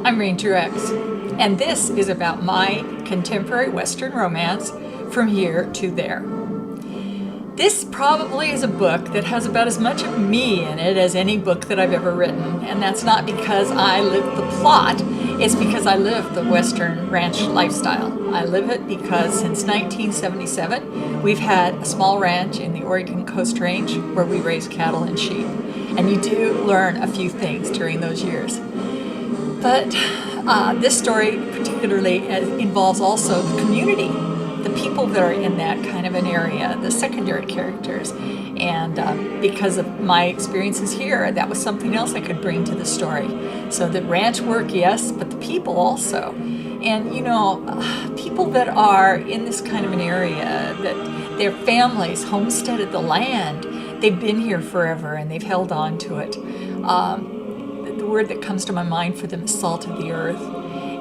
I'm Ranger X, and this is about my contemporary Western romance from here to there. This probably is a book that has about as much of me in it as any book that I've ever written, and that's not because I live the plot, it's because I live the Western ranch lifestyle. I live it because since 1977, we've had a small ranch in the Oregon Coast Range where we raise cattle and sheep, and you do learn a few things during those years. But this story particularly involves also the community, the people that are in that kind of an area, the secondary characters. And because of my experiences here, that was something else I could bring to the story. So the ranch work, yes, but the people also. And you know, people that are in this kind of an area, that their families homesteaded the land, they've been here forever and they've held on to it. The word that comes to my mind for them is salt of the earth.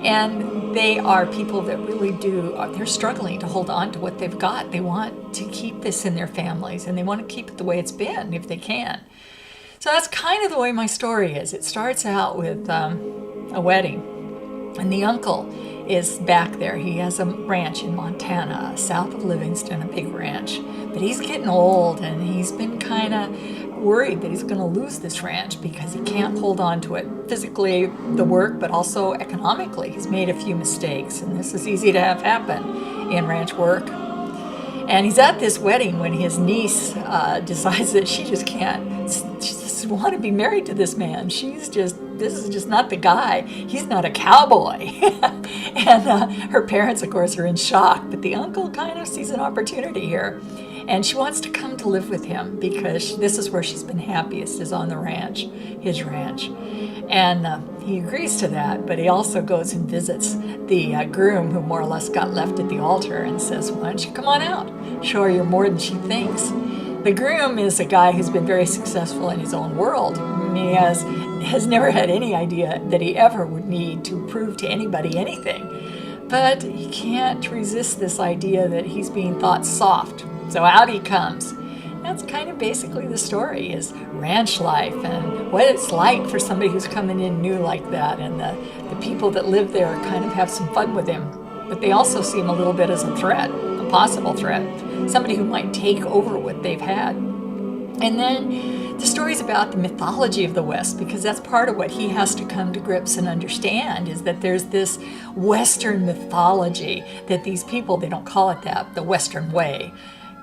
And they are people that really they're struggling to hold on to what they've got. They want to keep this in their families, and they want to keep it the way it's been if they can. So that's kind of the way my story is. It starts out with a wedding, and the uncle is back there. He has a ranch in Montana, south of Livingston, a big ranch. But he's getting old, and he's been kind of worried that he's going to lose this ranch because he can't hold on to it physically, the work, but also economically. He's made a few mistakes, and this is easy to have happen in ranch work. And he's at this wedding when his niece decides that she just doesn't want to be married to this man. This is just not the guy. He's not a cowboy. And her parents, of course, are in shock, but the uncle kind of sees an opportunity here. And she wants to come to live with him because this is where she's been happiest, is on the ranch, his ranch. And he agrees to that, but he also goes and visits the groom who more or less got left at the altar and says, why don't you come on out? Show her you're more than she thinks. The groom is a guy who's been very successful in his own world. He has never had any idea that he ever would need to prove to anybody anything. But he can't resist this idea that he's being thought soft. So out he comes. That's kind of basically the story, is ranch life and what it's like for somebody who's coming in new like that. And the people that live there kind of have some fun with him. But they also see him a little bit as a threat, a possible threat, somebody who might take over what they've had. And then the story's about the mythology of the West, because that's part of what he has to come to grips and understand, is that there's this Western mythology that these people, they don't call it that, the Western way,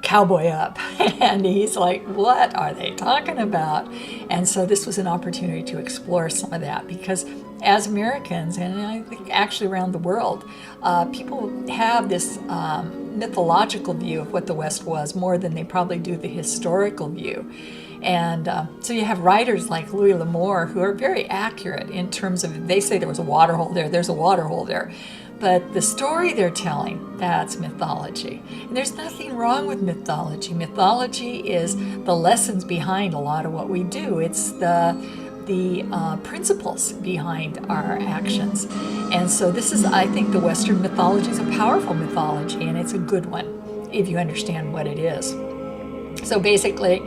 cowboy up. And he's like, what are they talking about? And so this was an opportunity to explore some of that, because as Americans, and I think actually around the world, people have this mythological view of what the West was more than they probably do the historical view. And so you have writers like Louis L'Amour who are very accurate in terms of, they say there was a water hole there, there's a water hole there. But the story they're telling, that's mythology. And there's nothing wrong with mythology. Mythology is the lessons behind a lot of what we do. It's the principles behind our actions. And so this is, I think, the Western mythology is a powerful mythology, and it's a good one if you understand what it is. So basically,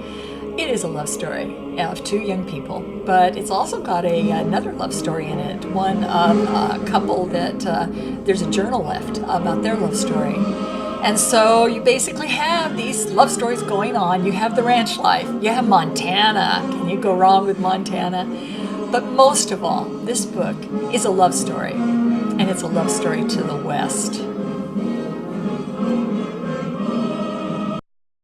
it is a love story of two young people, but it's also got another love story in it, one of a couple that there's a journal left about their love story. And so you basically have these love stories going on. You have the ranch life. You have Montana. Can you go wrong with Montana? But most of all, this book is a love story, and it's a love story to the West.